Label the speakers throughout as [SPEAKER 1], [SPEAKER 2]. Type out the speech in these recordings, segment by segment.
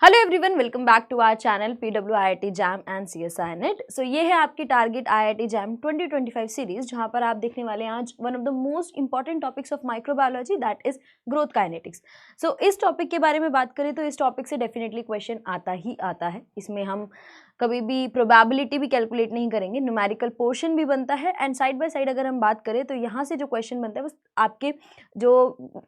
[SPEAKER 1] Hello everyone, welcome back to our channel PW IIT JAM and CSI NET. So ये है आपकी target IIT jam 2025 series, जहां पर आप देखने वाले हैं आज one of the most important topics of microbiology, that is growth kinetics. So इस टॉपिक के बारे में बात करें तो इस टॉपिक से डेफिनेटली क्वेश्चन आता ही आता है। इसमें हम कभी भी प्रोबेबिलिटी भी कैलकुलेट नहीं करेंगे, न्यूमेरिकल पोर्शन भी बनता है एंड साइड बाय साइड अगर हम बात करें तो यहाँ से जो क्वेश्चन बनता है वो आपके जो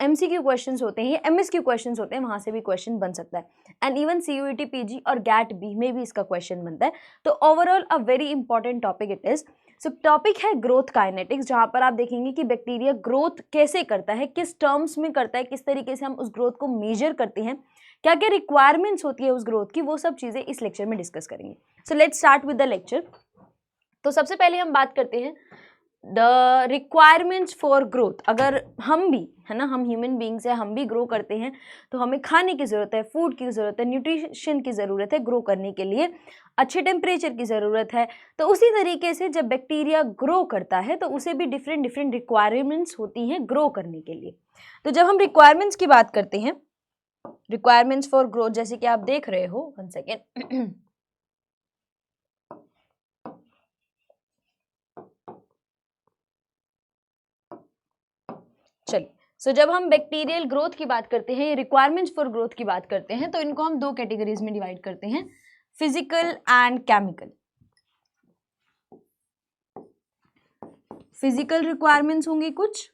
[SPEAKER 1] एमसीक्यू क्वेश्चंस होते हैं या एमएसक्यू क्वेश्चंस होते हैं वहाँ से भी क्वेश्चन बन सकता है एंड इवन सीयूईटी पीजी और गैट बी में भी इसका क्वेश्चन बनता है। तो overall a very important topic it is. So topic है ग्रोथ काइनेटिक्स, जहाँ पर आप देखेंगे कि बैक्टीरिया ग्रोथ कैसे करता है, किस टर्म्स में करता है, किस तरीके से हम उस ग्रोथ को मेजर करते हैं, क्या क्या रिक्वायरमेंट्स होती है उस ग्रोथ की, वो सब चीज़ें इस लेक्चर में डिस्कस करेंगे। So let's start with the lecture. तो सबसे पहले हम बात करते हैं द रिक्वायरमेंट्स फॉर ग्रोथ। अगर हम भी है ना, हम ह्यूमन बींग्स हैं, हम भी ग्रो करते हैं तो हमें खाने की ज़रूरत है, फूड की ज़रूरत है, न्यूट्रिशन की ज़रूरत है, ग्रो करने के लिए अच्छे टेम्परेचर की ज़रूरत है। तो उसी तरीके से जब बैक्टीरिया ग्रो करता है तो उसे भी डिफरेंट डिफरेंट रिक्वायरमेंट्स होती हैं ग्रो करने के लिए। तो जब हम रिक्वायरमेंट्स की बात करते हैं, रिक्वायरमेंट्स फॉर ग्रोथ, जैसे कि आप देख रहे हो, 1 सेकेंड चलिए। सो जब हम बैक्टीरियल ग्रोथ की बात करते हैं, रिक्वायरमेंट्स फॉर ग्रोथ की बात करते हैं, तो इनको हम दो कैटेगरीज में डिवाइड करते हैं, physical and chemical. Physical requirements होंगी कुछ,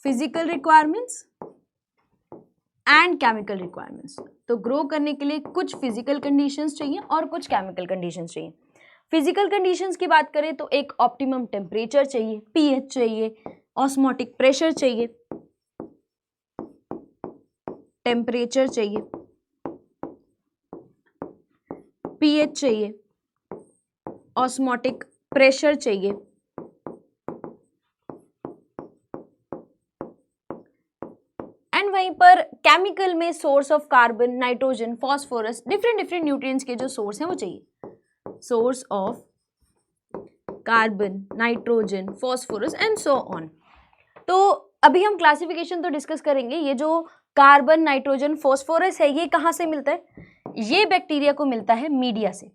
[SPEAKER 1] physical requirements and chemical requirements. तो ग्रो करने के लिए कुछ फिजिकल कंडीशंस चाहिए और कुछ केमिकल कंडीशंस चाहिए। फिजिकल कंडीशंस की बात करें तो एक ऑप्टिमम टेम्परेचर चाहिए, पीएच चाहिए, ऑस्मोटिक प्रेशर चाहिए, टेम्परेचर चाहिए, पीएच चाहिए, ऑस्मोटिक प्रेशर चाहिए, एंड वहीं पर केमिकल में source of carbon, nitrogen, phosphorus, different different nutrients के जो सोर्स हैं वो चाहिए। Source of carbon, nitrogen, phosphorus and so on. तो अभी हम क्लासिफिकेशन तो डिस्कस करेंगे। ये जो कार्बन, नाइट्रोजन, फॉस्फोरस है, ये कहाँ से मिलता है? ये बैक्टीरिया को मिलता है मीडिया से,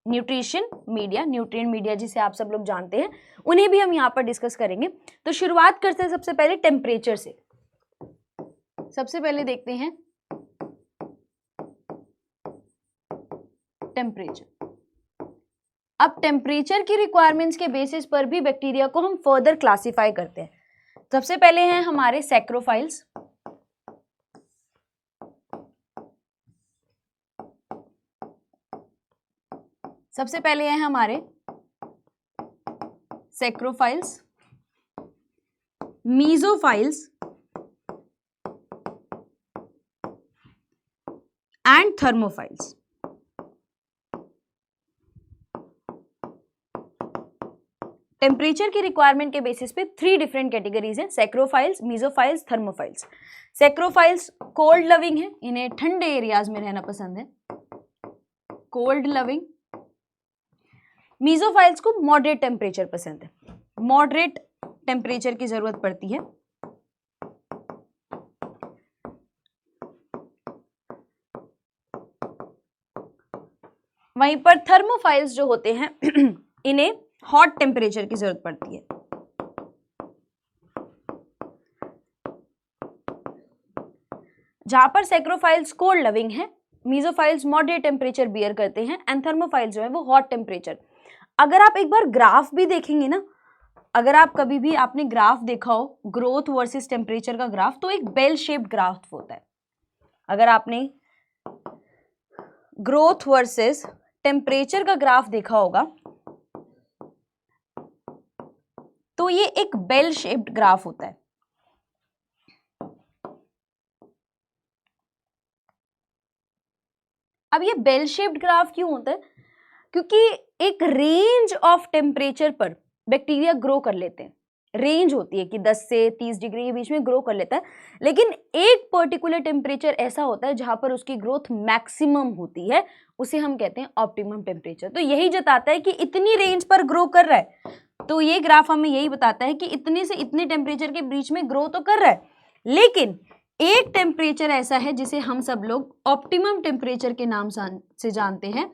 [SPEAKER 1] न्यूट्रिशन मीडिया, न्यूट्रिएंट मीडिया जिसे आप सब लोग जानते हैं, उन्हें भी हम यहाँ पर डिस्कस करेंगे। तो शुरुआत करते हैं सबसे पहले टेम्परेचर से। सबसे पहले देखते हैं टेम्परेचर। अब टेम्परेचर की रिक्वायरमेंट्स के बेसिस पर भी बैक्टीरिया को हम फर्दर क्लासिफाई करते हैं। सबसे पहले हैं हमारे सैक्रोफाइल्स। सबसे पहले हैं हमारे सैक्रोफाइल्स, मीजोफाइल्स एंड थर्मोफाइल्स। टेम्परेचर की रिक्वायरमेंट के बेसिस पे 3 डिफरेंट कैटेगरीज हैं, सैक्रोफाइल्स, मीजोफाइल्स, थर्मोफाइल्स। सैक्रोफाइल्स कोल्ड लविंग है, इन्हें ठंडे एरियाज में रहना पसंद है, कोल्ड लविंग। मीजोफाइल्स को मॉडरेट टेम्परेचर पसंद है, मॉडरेट टेम्परेचर की जरूरत पड़ती है। वहीं पर थर्मोफाइल्स जो होते हैं इन्हें हॉट टेम्परेचर की जरूरत पड़ती है। जहां पर सैक्रोफाइल्स कोल्ड लविंग है, मीजोफाइल्स मॉडरेट टेम्परेचर बियर करते हैं एंड थर्मोफाइल्स जो है वो हॉट टेम्परेचर। अगर आप एक बार ग्राफ भी देखेंगे ना, अगर आप कभी भी आपने ग्राफ देखा हो ग्रोथ वर्सेस टेम्परेचर का ग्राफ, तो एक बेल शेप्ड ग्राफ होता है। अगर आपने ग्रोथ वर्सेस टेम्परेचर का ग्राफ देखा होगा तो ये एक बेल शेप्ड ग्राफ होता है। अब ये बेल शेप्ड ग्राफ क्यों होता है? क्योंकि एक रेंज ऑफ टेम्परेचर पर बैक्टीरिया ग्रो कर लेते हैं। रेंज होती है कि 10 से 30 डिग्री के बीच में ग्रो कर लेता है, लेकिन एक पर्टिकुलर टेम्परेचर ऐसा होता है जहां पर उसकी ग्रोथ मैक्सिमम होती है, उसे हम कहते हैं ऑप्टिमम टेम्परेचर। तो यही जताता है कि इतनी रेंज पर ग्रो कर रहा है, तो ये ग्राफ हमें यही बताता है कि इतने से इतने टेम्परेचर के बीच में ग्रो तो कर रहा है, लेकिन एक टेम्परेचर ऐसा है जिसे हम सब लोग ऑप्टिमम टेम्परेचर के नाम से जानते हैं।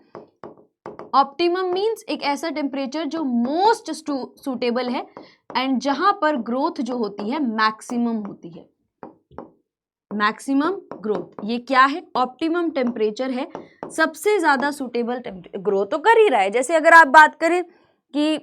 [SPEAKER 1] ऑप्टिमम मींस एक ऐसा टेम्परेचर जो मोस्ट सूटेबल है एंड जहां पर ग्रोथ जो होती है मैक्सिमम होती है, मैक्सिमम ग्रोथ। ये क्या है? ऑप्टिमम टेम्परेचर है, सबसे ज्यादा सूटेबल ग्रोथ तो कर ही रहा है। जैसे अगर आप बात करें कि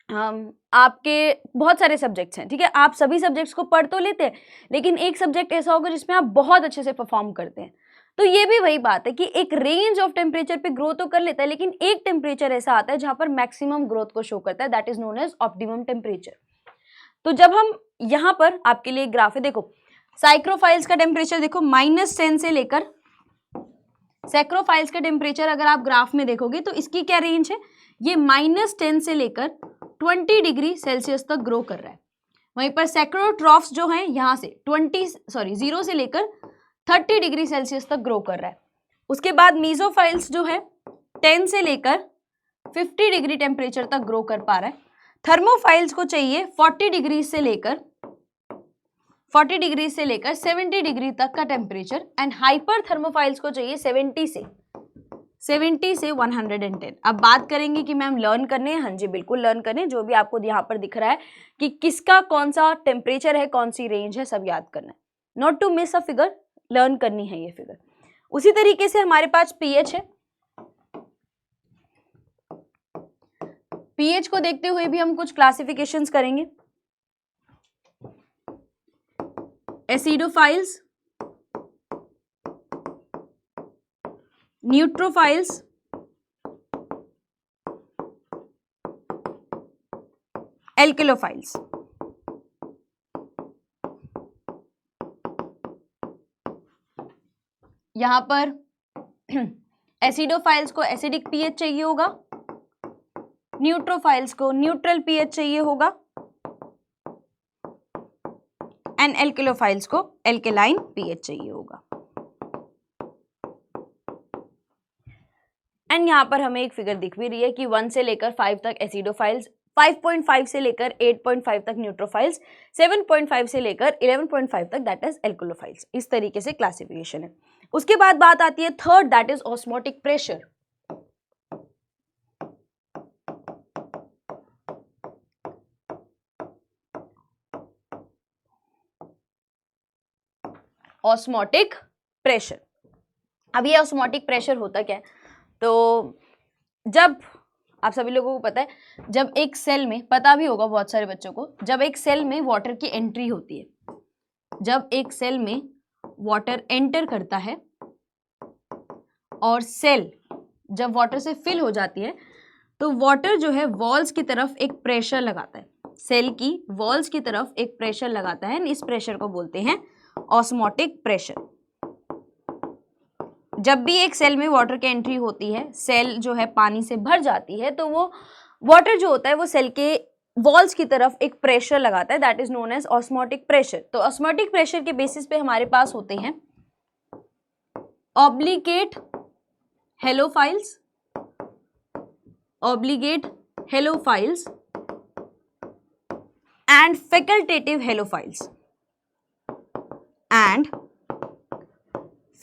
[SPEAKER 1] आपके बहुत सारे सब्जेक्ट्स हैं, ठीक है, आप सभी सब्जेक्ट्स को पढ़ तो लेते हैं, लेकिन एक सब्जेक्ट ऐसा होगा जिसमें आप बहुत अच्छे से परफॉर्म करते हैं, तो ये भी वही बात है कि एक रेंज ऑफ टेम्परेचर पे ग्रोथ तो कर लेता है, लेकिन एक टेम्परेचर ऐसा आता है जहां पर मैक्सिमम ग्रोथ को शो करता है, that is known as optimum temperature. तो जब हम यहां पर आपके लिए ग्राफ है, देखो साइक्रोफाइल्स का टेम्परेचर देखो -10 से लेकर, सैक्रोफाइल्स का टेम्परेचर अगर आप ग्राफ में देखोगे तो इसकी क्या रेंज है, ये -10 से लेकर 20 डिग्री सेल्सियस तक ग्रो कर रहा है। वहीं पर सैक्रोट्रॉफ्स जो है यहाँ से 0 से लेकर 30 डिग्री सेल्सियस तक ग्रो कर रहा है। उसके बाद मीजोफाइल्स जो है 10 से लेकर 50 डिग्री टेम्परेचर तक ग्रो कर पा रहा है। थर्मोफाइल्स को चाहिए 40 डिग्री से लेकर 70 डिग्री तक का टेम्परेचर, एंड हाइपर थर्मोफाइल्स को चाहिए 70 से 110। अब बात करेंगे कि मैम लर्न करने हैं, हाँ जी बिल्कुल लर्न करने, जो भी आपको यहाँ पर दिख रहा है कि किसका कौन सा टेम्परेचर है, कौन सी रेंज है, सब याद करना है, not to miss a figure, learn करनी है ये फिगर। उसी तरीके से हमारे पास पीएच है, पीएच को देखते हुए भी हम कुछ क्लासिफिकेशंस करेंगे। एसिडोफाइल्स, न्यूट्रोफाइल्स, एल्केलोफाइल्स। यहां पर एसिडोफाइल्स को एसिडिक पीएच चाहिए होगा, न्यूट्रोफाइल्स को न्यूट्रल पीएच चाहिए होगा, एंड एल्केलोफाइल्स को एल्केलाइन पीएच चाहिए होगा। एंड यहाँ पर हमें एक फिगर दिख भी रही है कि 1 से लेकर 5 तक एसिडोफाइल्स, 5.5 से लेकर 8.5 तक न्यूट्रोफाइल्स, 7.5 से लेकर 11.5 तक दैट इज एल्कोलोफाइल्स। इस तरीके से क्लासिफिकेशन है। उसके बाद बात आती है third, that is osmotic pressure. Osmotic pressure, अब ये ऑस्मोटिक प्रेशर होता क्या है? तो जब आप सभी लोगों को पता है, जब एक सेल में, पता भी होगा बहुत सारे बच्चों को, जब एक सेल में वाटर की एंट्री होती है, जब एक सेल में वाटर एंटर करता है और सेल जब वाटर से फिल हो जाती है, तो वाटर जो है वॉल्स की तरफ एक प्रेशर लगाता है, सेल की वॉल्स की तरफ एक प्रेशर लगाता है, इस प्रेशर को बोलते हैं ऑस्मोटिक प्रेशर। जब भी एक सेल में वाटर की एंट्री होती है, सेल जो है पानी से भर जाती है, तो वो वाटर जो होता है वो सेल के वॉल्स की तरफ एक प्रेशर लगाता है, that is known as osmotic pressure. तो ऑस्मोटिक प्रेशर के बेसिस पे हमारे पास होते हैं obligate halophiles, obligate halophiles and facultative halophiles, and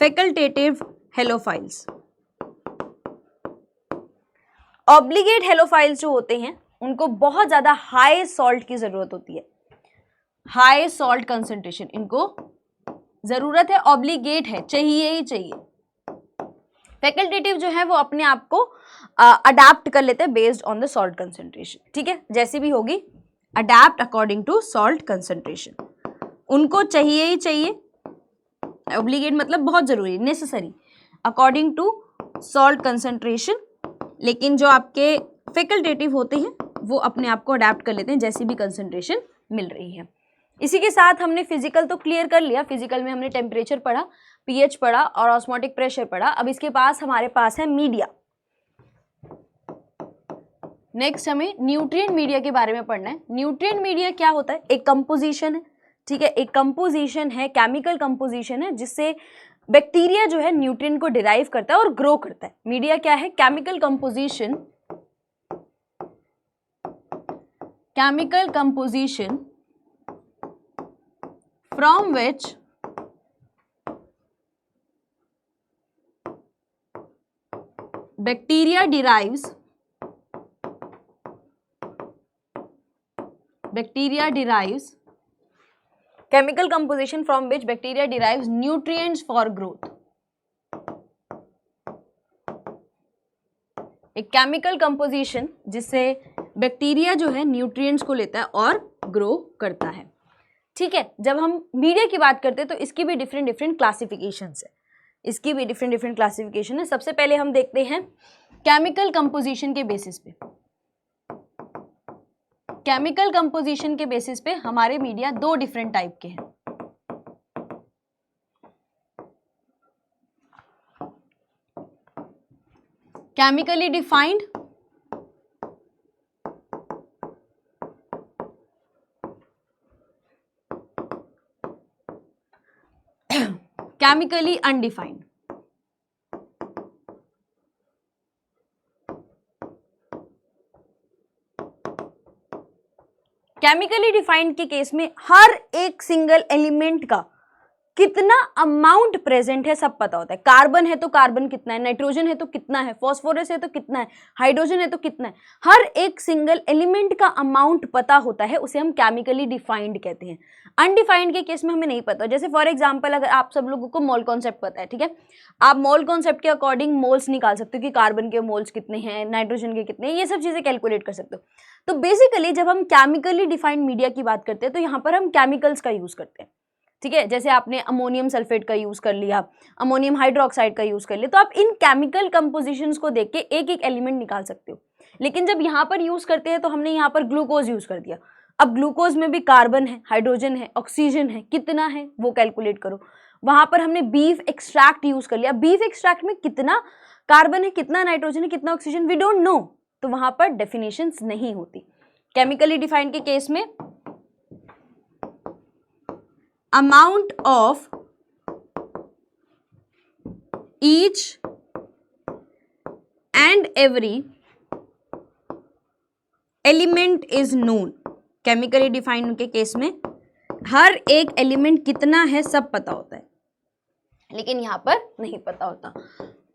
[SPEAKER 1] facultative halophiles. Obligate halophiles जो होते हैं उनको बहुत ज्यादा हाई सॉल्ट की जरूरत होती है, हाई सॉल्ट कंसंट्रेशन इनको जरूरत है, ऑब्लिगेट है, चाहिए ही चाहिए। फैकल्टेटिव जो है वो अपने आप को अडेप्ट कर लेते हैं based on the salt concentration, ठीक है, जैसी भी होगी adapt according to salt concentration, उनको चाहिए ही चाहिए। ऑब्लिगेट मतलब बहुत जरूरी, necessary, according to salt concentration. लेकिन जो आपके फैकल्टेटिव होते हैं वो अपने आप को अडेप्ट कर लेते हैं जैसी भी कंसंट्रेशन मिल रही है। इसी के साथ हमने फिजिकल तो क्लियर कर लिया, फिजिकल में हमने टेम्परेचर पढ़ा, पीएच पढ़ा और ऑस्मोटिक प्रेशर पढ़ा। अब इसके पास हमारे पास है मीडिया। नेक्स्ट हमें न्यूट्रिएंट मीडिया के बारे में पढ़ना है। न्यूट्रिएंट मीडिया क्या होता है? एक कंपोजिशन है, ठीक है, एक कंपोजिशन है, केमिकल कंपोजिशन है जिससे बैक्टीरिया जो है न्यूट्रिएंट को डिराइव करता है और ग्रो करता है। मीडिया क्या है? Chemical composition, chemical composition from which bacteria derives chemical composition from which bacteria derives nutrients for growth। एक केमिकल कंपोजिशन जिससे बैक्टीरिया जो है न्यूट्रिएंट्स को लेता है और ग्रो करता है, ठीक है। जब हम मीडिया की बात करते हैं तो इसकी भी डिफरेंट क्लासिफिकेशंस है, इसकी भी डिफरेंट क्लासिफिकेशन है। सबसे पहले हम देखते हैं केमिकल कंपोजिशन के बेसिस पे। केमिकल कंपोजिशन के बेसिस पे हमारे मीडिया दो डिफरेंट टाइप के हैं। Chemically defined chemically undefined. Chemically defined के केस में हर एक सिंगल एलिमेंट का कितना अमाउंट प्रेजेंट है सब पता होता है। कार्बन है तो कार्बन कितना है, नाइट्रोजन है तो कितना है, फॉस्फोरस है तो कितना है, हाइड्रोजन है तो कितना है, हर एक सिंगल एलिमेंट का अमाउंट पता होता है, उसे हम केमिकली डिफाइंड कहते हैं। अनडिफाइंड के केस में हमें नहीं पता। जैसे फॉर एग्जांपल अगर आप सब लोगों को मोल कॉन्सेप्ट पता है, ठीक है, आप मोल कॉन्सेप्ट के अकॉर्डिंग मोल्स निकाल सकते हो कि कार्बन के मोल्स कितने हैं, नाइट्रोजन के कितने हैं, ये सब चीजें कैलकुलेट कर सकते हो। तो बेसिकली जब हम केमिकली डिफाइंड मीडिया की बात करते हैं तो यहाँ पर हम केमिकल्स का यूज करते हैं, ठीक है। जैसे आपने अमोनियम सल्फेट का यूज कर लिया, अमोनियम हाइड्रोक्साइड का यूज कर लिया, तो आप इन केमिकल कंपोजिशंस को देख के एक एक एलिमेंट निकाल सकते हो। लेकिन जब यहाँ पर यूज करते हैं तो हमने यहाँ पर ग्लूकोज यूज कर दिया। अब ग्लूकोज में भी कार्बन है, हाइड्रोजन है, ऑक्सीजन है, कितना है वो कैलकुलेट करो। वहां पर हमने बीफ एक्सट्रैक्ट यूज कर लिया, बीफ एक्सट्रैक्ट में कितना कार्बन है, कितना नाइट्रोजन है, कितना ऑक्सीजन, वी डोंट नो, तो वहां पर डेफिनेशंस नहीं होती। केमिकली डिफाइंड के केस में amount of each and every element is known। Chemically defined के केस में हर एक एलिमेंट कितना है सब पता होता है, लेकिन यहां पर नहीं पता होता।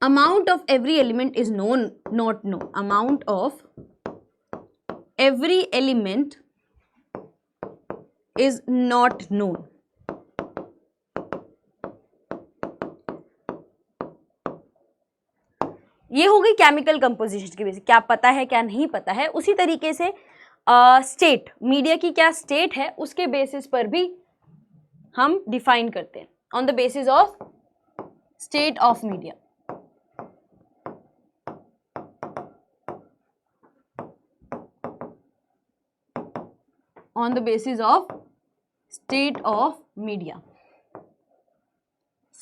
[SPEAKER 1] Amount of every element is known, not know. Amount of every element is not known. ये हो गई केमिकल कंपोजिशन की बेसिस, क्या पता है क्या नहीं पता है। उसी तरीके से स्टेट, मीडिया की क्या स्टेट है उसके बेसिस पर भी हम डिफाइन करते हैं, on the basis of state of media. On the basis of state of media,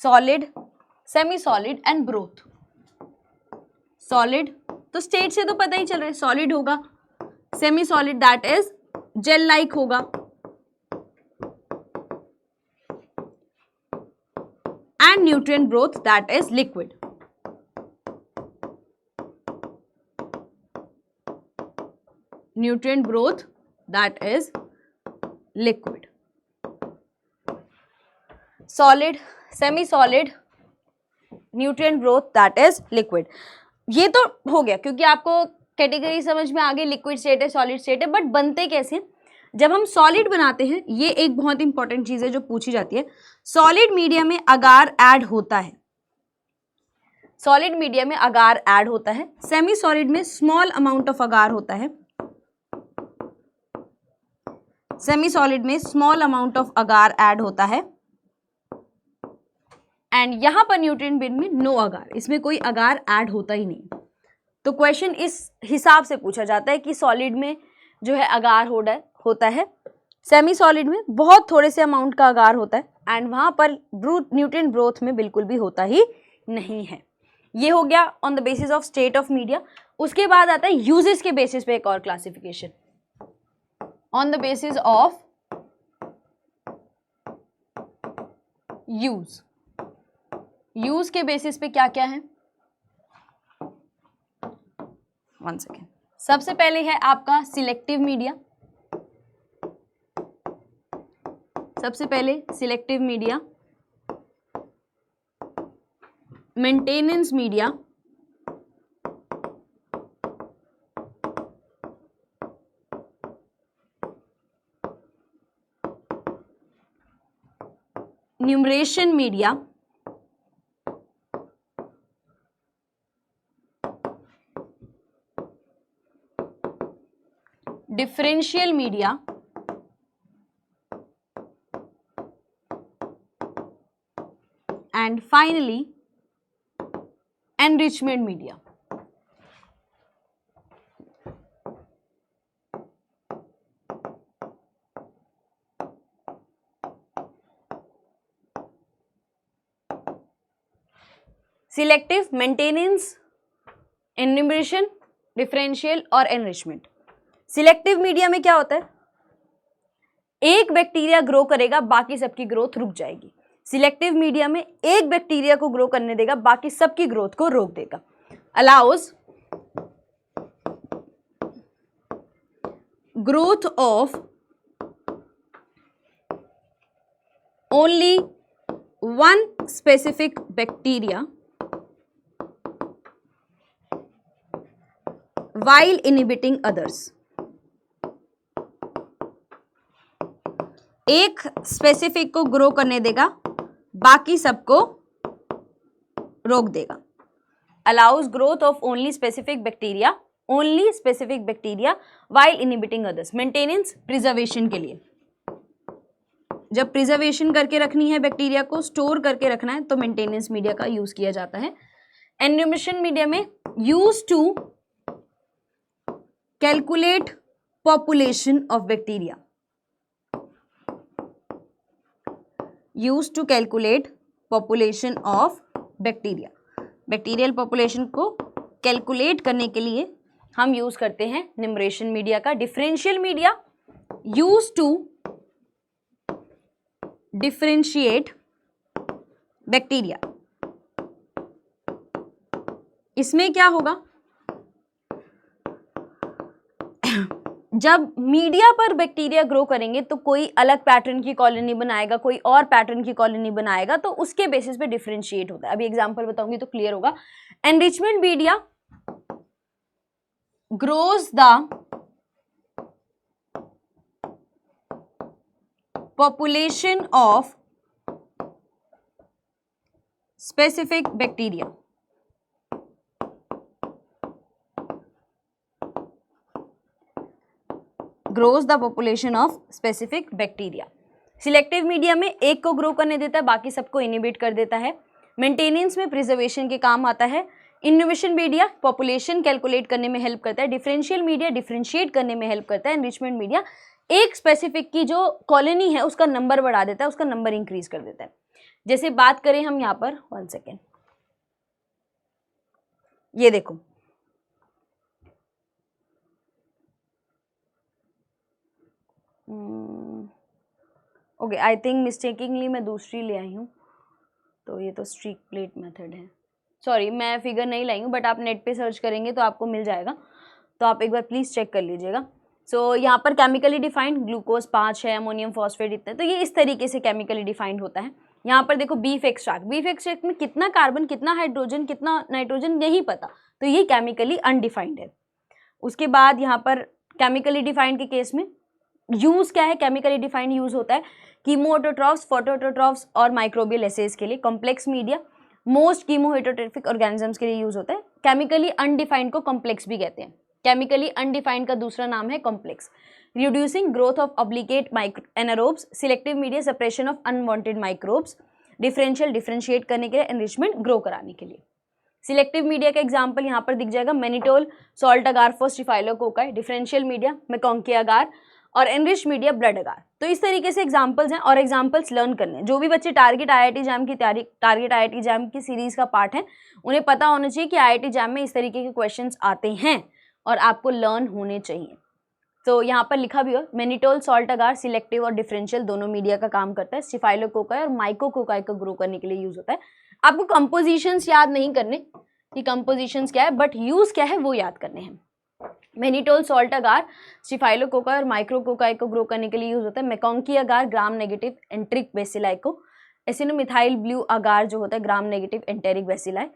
[SPEAKER 1] solid, semi solid and broth. Solid तो स्टेट से तो पता ही चल रहा है सॉलिड होगा, semi solid that is gel like होगा, and nutrient broth that is liquid. Nutrient broth that is liquid. Solid, semi solid, nutrient broth that is liquid. ये तो हो गया क्योंकि आपको कैटेगरी समझ में आ गई, लिक्विड स्टेट है, सॉलिड स्टेट है। बट बनते कैसे? जब हम सॉलिड बनाते हैं, ये एक बहुत इंपॉर्टेंट चीज है जो पूछी जाती है। सॉलिड मीडिया में अगार ऐड होता है, सॉलिड मीडिया में अगार ऐड होता है। सेमी सॉलिड में स्मॉल अमाउंट ऑफ अगार होता है, सेमी सॉलिड में small amount of agar add होता है, एंड यहां पर न्यूट्रिएंट बिन में नो अगार, इसमें कोई अगार ऐड होता ही नहीं। तो क्वेश्चन इस हिसाब से पूछा जाता है कि सॉलिड में जो है अगार होता है, सेमी सॉलिड में बहुत थोड़े से अमाउंट का अगार होता है, एंड वहां पर न्यूट्रिएंट ब्रोथ में बिल्कुल भी होता ही नहीं है। ये हो गया on the basis of state of media. उसके बाद आता है यूजेस के बेसिस पे एक और classification, on the basis of use. Use के बेसिस पे क्या क्या है, वन सेकेंड। सबसे पहले है आपका सिलेक्टिव मीडिया, सबसे पहले selective media, maintenance media, numeration media, differential media, and finally enrichment media. Selective, maintenance, enumeration, differential और एनरिचमेंट। सिलेक्टिव मीडिया में क्या होता है, एक बैक्टीरिया ग्रो करेगा, बाकी सबकी ग्रोथ रुक जाएगी। सिलेक्टिव मीडिया में एक बैक्टीरिया को ग्रो करने देगा, बाकी सबकी ग्रोथ को रोक देगा। Allows growth of only one specific bacteria while inhibiting others। एक स्पेसिफिक को ग्रो करने देगा, बाकी सबको रोक देगा। Allows growth of only specific bacteria while inhibiting others। Maintenance, preservation के लिए, जब प्रिजर्वेशन करके रखनी है, बैक्टीरिया को स्टोर करके रखना है, तो मेंटेनेंस मीडिया का यूज किया जाता है। एन्यूमरेशन मीडिया में use to calculate population of bacteria, use to calculate population of bacteria. Bacterial population को कैलकुलेट करने के लिए हम यूज करते हैं न्यूमरेशन मीडिया का। Differential media use to differentiate bacteria. इसमें क्या होगा, जब मीडिया पर बैक्टीरिया ग्रो करेंगे तो कोई अलग पैटर्न की कॉलोनी बनाएगा, कोई और पैटर्न की कॉलोनी बनाएगा, तो उसके बेसिस पे डिफरेंशिएट होता है। अभी एग्जांपल बताऊंगी तो क्लियर होगा। Enrichment media grows the population of specific bacteria. Grows the population of specific bacteria. Selective media में एक को ग्रो करने देता है, बाकी सबको इनहिबिट कर देता है। मेंटेनेंस में प्रिजर्वेशन के काम आता है। इन्यूमेशन मीडिया पॉपुलेशन कैलकुलेट करने में हेल्प करता है। डिफरेंशियल मीडिया डिफरेंशिएट करने में हेल्प करता है। एनरिचमेंट मीडिया एक स्पेसिफिक की जो कॉलोनी है उसका नंबर बढ़ा देता है, उसका नंबर इंक्रीज कर देता है। जैसे बात करें हम यहाँ पर, वन सेकेंड, ये देखो, ओके, आई थिंक मिस्टेकिंगली मैं दूसरी ले आई हूँ, तो ये तो स्ट्रीक प्लेट मेथड है। सॉरी, मैं फिगर नहीं लाई हूँ, बट आप नेट पे सर्च करेंगे तो आपको मिल जाएगा, तो आप एक बार प्लीज़ चेक कर लीजिएगा। सो यहाँ पर केमिकली डिफाइंड ग्लूकोज 5 है, अमोनियम फॉस्फेट इतना, तो ये इस तरीके से केमिकली डिफाइंड होता है। यहाँ पर देखो बीफ एक्सट्रैक्ट में कितना कार्बन, कितना हाइड्रोजन, कितना नाइट्रोजन नहीं पता, तो ये केमिकली अनडिफाइंड है। उसके बाद यहाँ पर केमिकली डिफाइंड के केस में यूज क्या है, केमिकली डिफाइंड यूज होता है कीमोऑटोट्रॉफ्स, फोटोऑटोट्रॉफ्स और माइक्रोबियल एसेज के लिए। कॉम्प्लेक्स मीडिया मोस्ट कीमोहेटरोट्रॉफिक ऑर्गेनिजम्स के लिए यूज होता है। केमिकली अनडिफाइंड को कॉम्प्लेक्स भी कहते हैं। केमिकली अनडिफाइंड का दूसरा नाम है complex. Reducing growth of obligate anaerobes. Selective media separation of unwanted microbes. Differential differentiate करने के लिए, एनरिचमेंट ग्रो कराने के लिए। सिलेक्टिव मीडिया का एग्जाम्पल यहाँ पर दिख जाएगा, मैनिटोल, सॉल्ट अगार फॉस्टिफाइलोकोकाई। डिफरेंशियल मीडिया मैकोंकी अगार और एनरिच मीडिया ब्लड अगार। तो इस तरीके से एग्जाम्पल्स हैं और एग्जाम्पल्स लर्न करने हैं। जो भी बच्चे टारगेट आईआईटी जैम की तैयारी, टारगेट आईआईटी जैम की सीरीज का पार्ट है, उन्हें पता होना चाहिए कि आईआईटी जैम में इस तरीके के क्वेश्चंस आते हैं और आपको लर्न होने चाहिए। तो यहाँ पर लिखा भी हो, मेनिटोल सॉल्ट अगार सिलेक्टिव और डिफरेंशियल दोनों मीडिया का काम करता है, स्टेफाइलोकोकाई और माइकोकोकाई को ग्रो करने के लिए यूज होता है। आपको कंपोजिशंस याद नहीं करने कि कंपोजिशंस क्या है, बट यूज क्या है वो याद करने हैं। मेनिटोल सॉल्ट अगार स्टेफाइलोकोकाई और माइक्रोकोकाई को ग्रो करने के लिए यूज होता है। मैकोंकी अगार ग्राम नेगेटिव एंट्रिक बेसिलाई को, एसिनोमिथाइल ब्लू अगार जो होता है gram negative enteric bacilli,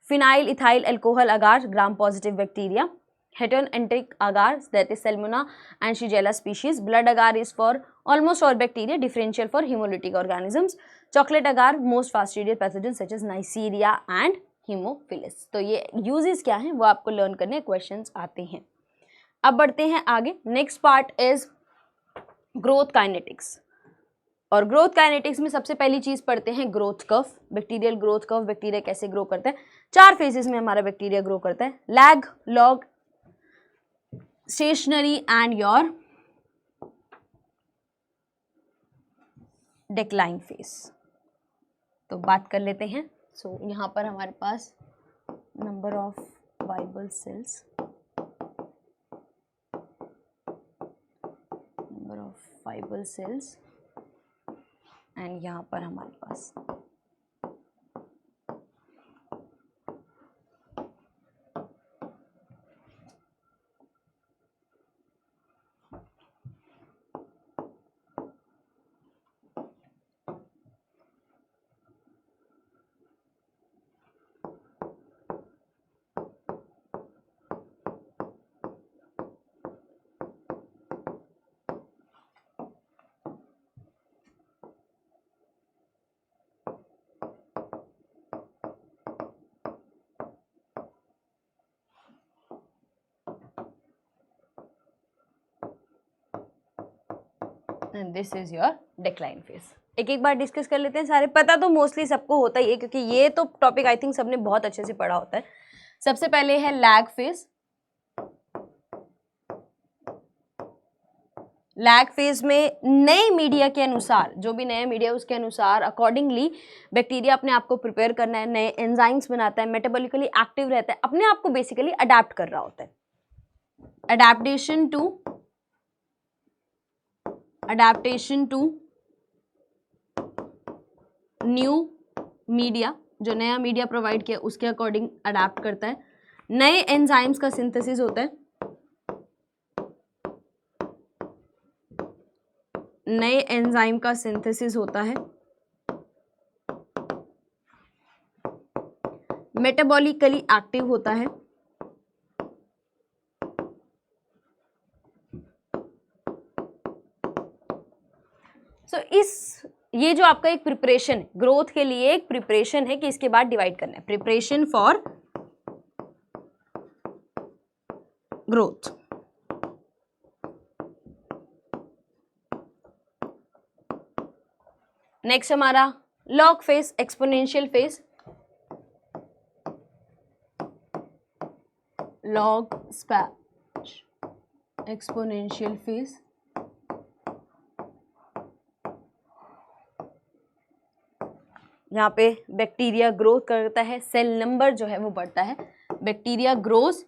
[SPEAKER 1] phenyl ethyl alcohol agar gram positive bacteria, heteron enteric agars that is Salmonella and Shigella species. Blood agar is for almost all bacteria, differential for hemolytic organisms. Chocolate agar most fastidious pathogens such as Neisseria and Haemophilus. तो ये uses क्या हैं वो आपको learn करने questions आते हैं। अब बढ़ते हैं आगे। Next part is growth kinetics, और ग्रोथ काइनेटिक्स में सबसे पहली चीज पढ़ते हैं growth curve, bacterial growth curve. Bacteria कैसे ग्रो करता है, 4 फेजेस में हमारा बैक्टीरिया ग्रो करता है, lag, log, stationary and your decline phase. तो बात कर लेते हैं। सो यहाँ पर हमारे पास number of viable cells, number of viable cells, and यहाँ पर हमारे पास and this is your decline phase। एक एक बार डिस्कस कर लेते हैं सारे। पता तो मोस्टली सबको होता ही है क्योंकि ये तो टॉपिक आई थिंक सबने बहुत अच्छे से पढ़ा होता है। सबसे पहले है लैग फेज। लैग फेज में नए मीडिया के अनुसार, जो भी नया मीडिया उसके अनुसार अकॉर्डिंगली बैक्टीरिया अपने आप को प्रिपेयर करना है, नए एंजाइम्स बनाता है, मेटाबॉलिकली एक्टिव रहता है, अपने आप को बेसिकली अडेप्ट कर रहा होता है। अडेप्टेशन टू न्यू मीडिया, जो नया मीडिया प्रोवाइड किया उसके अकॉर्डिंग अडेप्ट करता है। नए एंजाइम्स का सिंथेसिस होता है, नए एंजाइम का सिंथेसिस होता है। मेटाबॉलिकली एक्टिव होता है। ये जो आपका एक प्रिपरेशन है ग्रोथ के लिए, एक प्रिपरेशन है कि इसके बाद डिवाइड करना है, प्रिपरेशन फॉर ग्रोथ। नेक्स्ट हमारा log phase, exponential phase, log phase, exponential phase. यहाँ पे बैक्टीरिया ग्रोथ करता है, सेल नंबर जो है वो बढ़ता है, bacteria grows,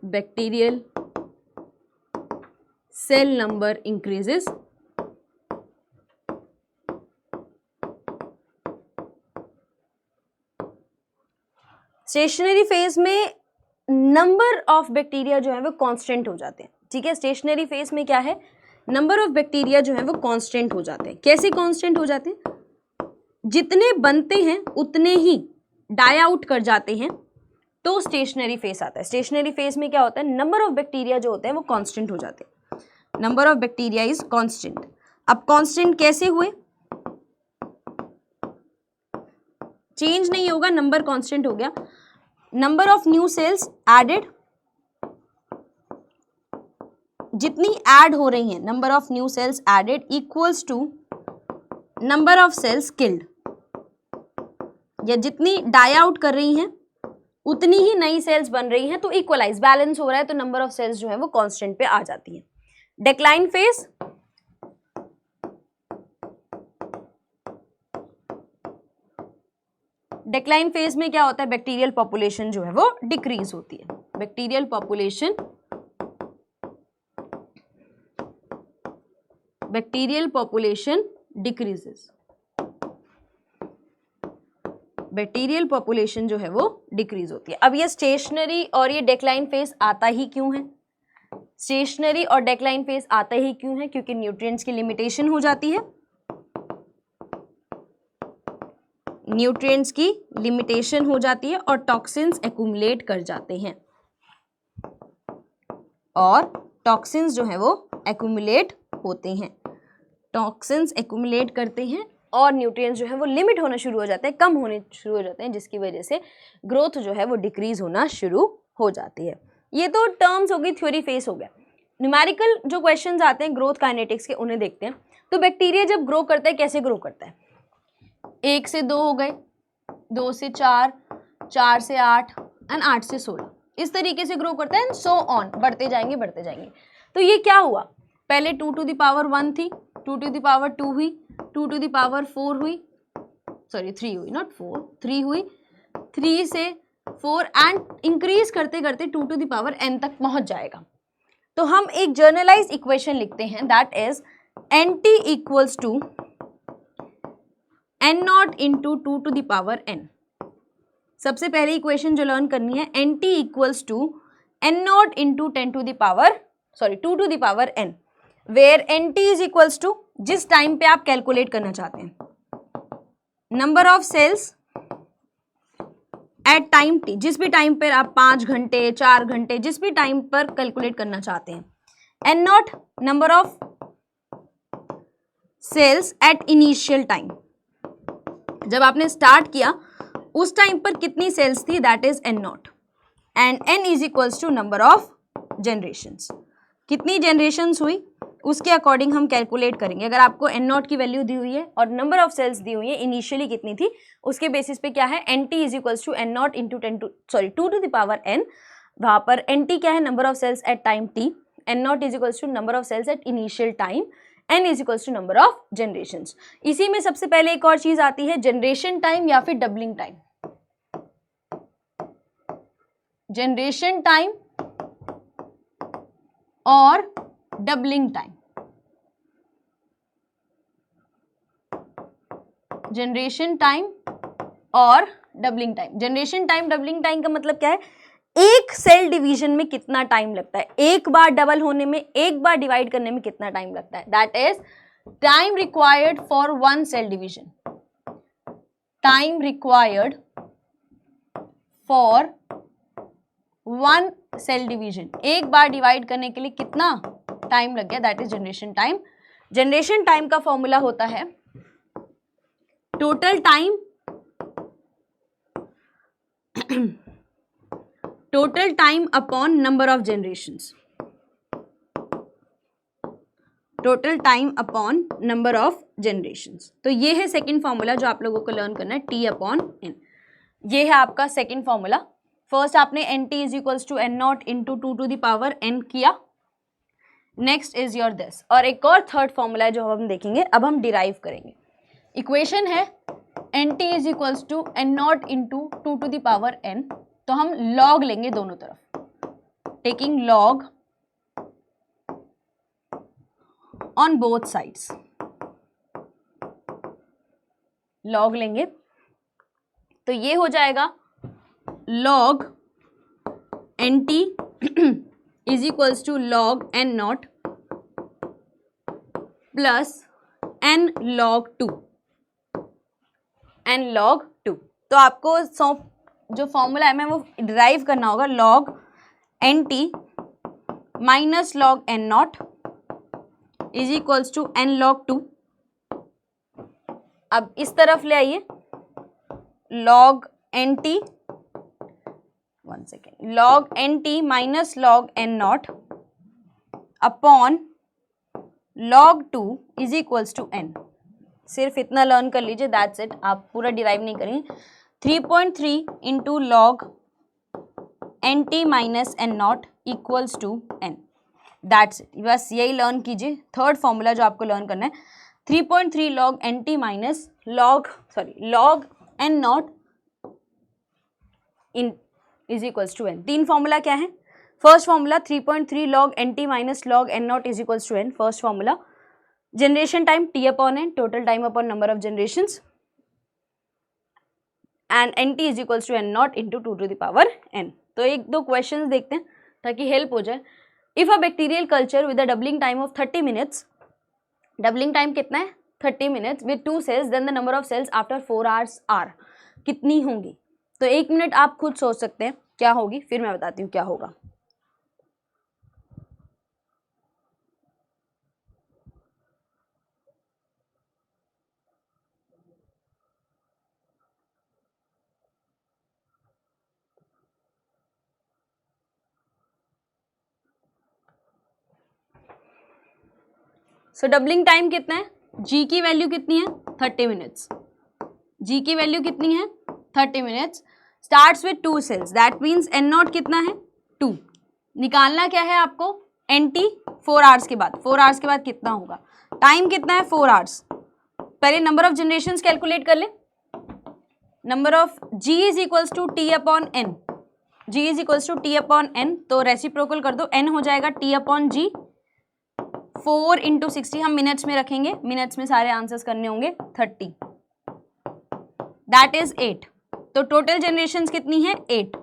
[SPEAKER 1] bacterial cell number increases. Stationary phase में नंबर ऑफ बैक्टीरिया जो है वो कांस्टेंट हो जाते हैं। ठीक है, स्टेशनरी फेज में क्या है, नंबर ऑफ बैक्टीरिया जो है वो कांस्टेंट हो जाते हैं। कैसे कांस्टेंट हो जाते हैं, जितने बनते हैं उतने ही डाई आउट कर जाते हैं, तो स्टेशनरी फेज आता है। स्टेशनरी फेज में क्या होता है, नंबर ऑफ बैक्टीरिया जो होते हैं वो कांस्टेंट हो जाते हैं, number of bacteria is constant. अब कांस्टेंट कैसे हुए, चेंज नहीं होगा, नंबर कांस्टेंट हो गया। Number of new cells added, जितनी ऐड हो रही हैं, number of new cells added equals to number of cells killed, या जितनी डाई आउट कर रही हैं उतनी ही नई सेल्स बन रही हैं, तो इक्वलाइज बैलेंस हो रहा है, तो नंबर ऑफ सेल्स जो है वो कांस्टेंट पे आ जाती है। डिक्लाइन फेज, डिक्लाइन फेज में क्या होता है, बैक्टीरियल पॉपुलेशन जो है वो डिक्रीज होती है, bacterial population decreases, bacterial population जो है वो डिक्रीज होती है। अब ये स्टेशनरी और ये डिक्लाइन फेज आता ही क्यों है, स्टेशनरी और डिक्लाइन फेज आता ही क्यों है, क्योंकि न्यूट्रिएंट्स की लिमिटेशन हो जाती है, न्यूट्रिएंट्स की लिमिटेशन हो जाती है और टॉक्सिन्स एक्यूमुलेट कर जाते हैं, और टॉक्सिन्स जो है वो एक्यूमुलेट होते हैं, टॉक्सिन्स एक्यूमुलेट करते हैं और न्यूट्रिएंट्स जो है वो लिमिट होना शुरू हो जाते हैं, कम होने शुरू हो जाते हैं, जिसकी वजह से ग्रोथ जो है वो डिक्रीज होना शुरू हो जाती है। ये तो टर्म्स हो गई, थ्योरी फेस हो गया। न्यूमेरिकल जो क्वेश्चंस आते हैं ग्रोथ काइनेटिक्स के, उन्हें देखते हैं। तो बैक्टीरिया जब ग्रो करता है कैसे ग्रो करता है, 1 से 2 हो गए, 2 से 4, 4 से 8 एंड 8 से 16, इस तरीके से ग्रो करता है एंड सो ऑन, बढ़ते जाएंगे बढ़ते जाएंगे। तो ये क्या हुआ, पहले 2 टू द पावर 1 थी, 2 टू द पावर 2 हुई, 2 टू द पावर 4 हुई, सॉरी 3 हुई, नॉट 4, 3 हुई, 3 से 4 एंड इंक्रीज करते करते 2 टू द पावर n तक पहुंच जाएगा। तो हम एक जर्नलाइज इक्वेशन लिखते हैं, that is nt equals to n not into 2 to the power n। सबसे पहले इक्वेशन जो लर्न करनी है, nt equals to n not into 2 to the power n, where nt is equals to, जिस time पे आप कैलकुलेट करना चाहते हैं, number of cells at time t, जिस भी टाइम पर आप 5 घंटे 4 घंटे जिस भी टाइम पर कैलकुलेट करना चाहते हैं, n not number of cells at initial time, जब आपने स्टार्ट किया उस टाइम पर कितनी सेल्स थी, that is n not, and n is equals to number of generations, कितनी जनरेशंस हुई उसके अकॉर्डिंग हम कैलकुलेट करेंगे। अगर आपको n नॉट की वैल्यू दी हुई है और नंबर ऑफ सेल्स दी हुई है इनिशियली कितनी थी, उसके बेसिस पे क्या है, nt is equals to n not into 2 to the power n, वहां पर nt क्या है, number of cells at time t, n not is equals to number of cells at initial time, n is equals to number of generations. इसी में सबसे पहले एक और चीज आती है, जनरेशन टाइम या फिर डबलिंग टाइम, जनरेशन टाइम और डबलिंग टाइम, जनरेशन टाइम और doubling time. Generation time doubling time का मतलब क्या है, एक सेल डिवीजन में कितना टाइम लगता है, एक बार डबल होने में, एक बार डिवाइड करने में कितना टाइम लगता है, that is time required for 1 cell division, time required for 1 cell division, एक बार डिवाइड करने के लिए कितना टाइम लग गया, that is generation time. Generation time का फॉर्मूला होता है total time upon number of generations, total time upon number of generations. तो ये है सेकंड फॉर्मूला जो आप लोगों को लर्न करना है, t अपॉन n, ये है आपका सेकंड फॉर्मूला। फर्स्ट आपने nt is equals to n not into 2 to the power n किया, नेक्स्ट इज योर दिस, और एक और थर्ड फॉर्मूला है जो हम देखेंगे, अब हम डिराइव करेंगे। इक्वेशन है nt is equals to n not into 2 to the power n, तो हम लॉग लेंगे दोनों तरफ, taking log on both sides, log लेंगे तो ये हो जाएगा log nt is equals to log n not plus n log 2, n log 2। तो आपको जो फॉर्मूला है मैं वो डिराइव करना होगा, log nt minus log n not is equals to n log 2। अब इस तरफ ले आइए, log nt, one second, log nt minus log n not upon log 2 is equals to n। सिर्फ इतना लर्न कर लीजिए, दैट्स इट, आप पूरा डिराइव नहीं करेंगे। 3.3 into log NT minus N not equals to n। That's it, बस यही लर्न कीजिए। थर्ड फॉर्मूला जो आपको लर्न करना है 3.3 log NT minus log n not in is equals to n। तीन फॉर्मूला क्या है? First formula 3.3 log NT minus log n not is equals to n, first formula. Generation time T upon n, total time upon number of generations, and NT is equals to n not into 2 to the power n। तो एक दो questions देखते हैं ताकि help हो जाए। If a bacterial culture with a doubling time of 30 minutes, doubling time कितना है 30 minutes, with 2 cells, then the number of cells after 4 hours are कितनी होंगी? तो 1 मिनट आप खुद सोच सकते हैं क्या होगी, फिर मैं बताती हूँ क्या होगा। सो डबलिंग टाइम कितना है? जी की वैल्यू कितनी है 30 मिनट्स, जी की वैल्यू कितनी है 30 minutes, starts with 2 cells, that means N not कितना है 2। निकालना क्या है आपको? NT 4 hours के बाद, 4 hours के बाद कितना होगा? टाइम कितना है 4 hours। पहले नंबर ऑफ जनरेशन कैलकुलेट कर ले। Number of G is equals to T upon N, G is equals to T upon N, तो रेसिप्रोकल कर दो, N हो जाएगा T अपॉन G। 4 इंटू 60 हम मिनट्स में रखेंगे, मिनट्स में सारे आंसर्स करने होंगे 30, दैट इज 8। तो टोटल जनरेशंस कितनी है 8।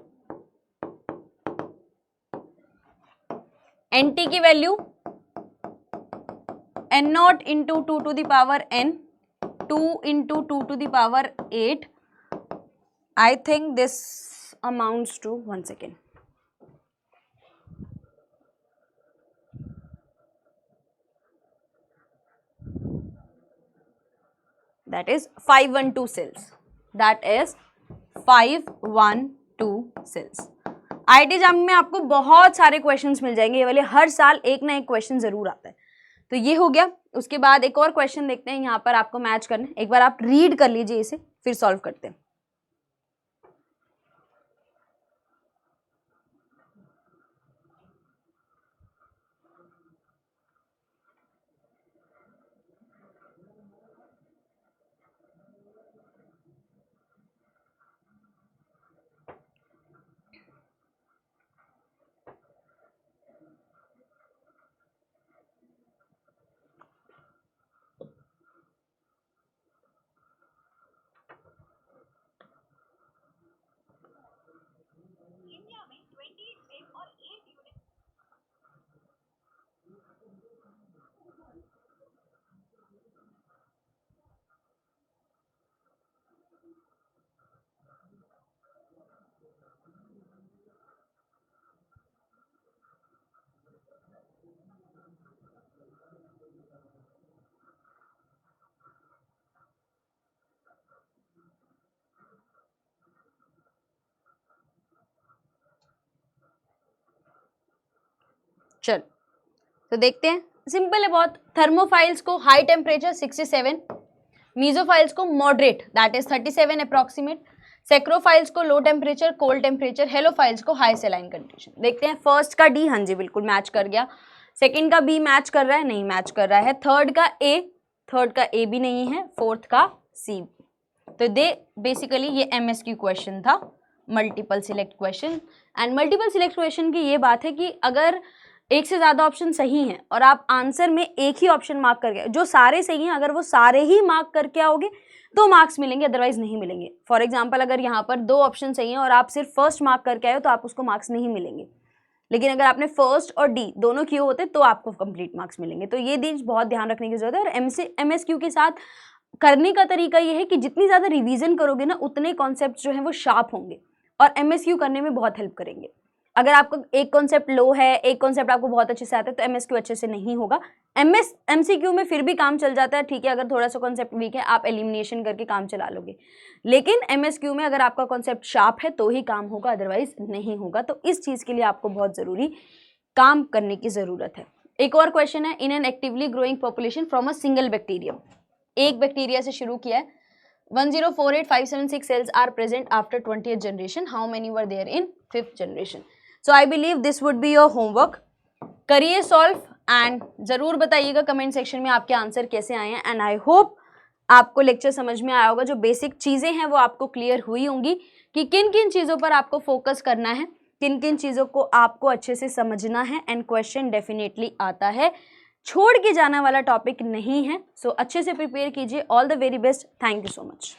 [SPEAKER 1] NT की value n not into 2 to the power n, 2 into 2 to the power 8। I think this amounts to, 1 second, that is 512 cells, that is 512 cells। IIT JAM में आपको बहुत सारे questions मिल जाएंगे, ये वाले हर साल एक ना एक क्वेश्चन जरूर आता है। तो ये हो गया, उसके बाद एक और क्वेश्चन देखते हैं, यहाँ पर आपको मैच करना है। एक बार आप रीड कर लीजिए इसे, फिर सॉल्व करते हैं। चल तो देखते हैं, सिंपल है बहुत। थर्मोफाइल्स को हाई टेम्परेचर 67, मीजोफाइल्स को मॉडरेट दैट इज 37 अप्रॉक्सीमेट, सेक्रोफाइल्स को low temperature cold temperature, halophiles को हाई सेलाइन कंडीशन। देखते हैं फर्स्ट का डी, हाँ जी बिल्कुल मैच कर गया। सेकंड का बी मैच कर रहा है, नहीं मैच कर रहा है। थर्ड का ए भी नहीं है, फोर्थ का सी। तो दे बेसिकली ये MSQ क्वेश्चन था, multiple select question. And multiple select question की ये बात है कि अगर एक से ज़्यादा ऑप्शन सही हैं और आप आंसर में एक ही ऑप्शन मार्क करके, जो सारे सही हैं अगर वो सारे ही मार्क करके आओगे तो मार्क्स मिलेंगे, अदरवाइज नहीं मिलेंगे। फॉर एग्जांपल अगर यहाँ पर 2 ऑप्शन सही हैं और आप सिर्फ फर्स्ट मार्क करके आए हो तो आप उसको मार्क्स नहीं मिलेंगे, लेकिन अगर आपने फर्स्ट और डी दोनों किए होते तो आपको कंप्लीट मार्क्स मिलेंगे। तो ये चीज बहुत ध्यान रखने की जरूरत है। और MSQ के साथ करने का तरीका ये है कि जितनी ज़्यादा रिवीजन करोगे ना उतने कॉन्सेप्ट जो हैं वो शार्प होंगे और MSQ करने में बहुत हेल्प करेंगे। अगर आपको एक कॉन्सेप्ट लो है, एक कॉन्सेप्ट आपको बहुत अच्छे से आता है तो MSQ अच्छे से नहीं होगा। MCQ में फिर भी काम चल जाता है, ठीक है, अगर थोड़ा सा कॉन्सेप्ट वीक है आप एलिमिनेशन करके काम चला लोगे, लेकिन MSQ में अगर आपका कॉन्सेप्ट शार्प है तो ही काम होगा, अदरवाइज नहीं होगा। तो इस चीज़ के लिए आपको बहुत ज़रूरी काम करने की ज़रूरत है। एक और क्वेश्चन है, in an actively growing population from a single bacterium, एक बैक्टीरिया से शुरू किया है, 1048576 cells are present after 20th generation, how many were there in 5th generation। So I believe this would be your homework. करिए solve and ज़रूर बताइएगा comment section में आपके आंसर कैसे आए हैं. एंड आई होप आपको लेक्चर समझ में आया होगा. जो बेसिक चीज़ें हैं वो आपको क्लियर हुई होंगी कि किन किन चीज़ों पर आपको फोकस करना है, किन किन चीज़ों को आपको अच्छे से समझना है. एंड क्वेश्चन डेफिनेटली आता है, छोड़ के जाने वाला टॉपिक नहीं है. सो अच्छे से प्रिपेयर कीजिए. All the very best. Thank you so much.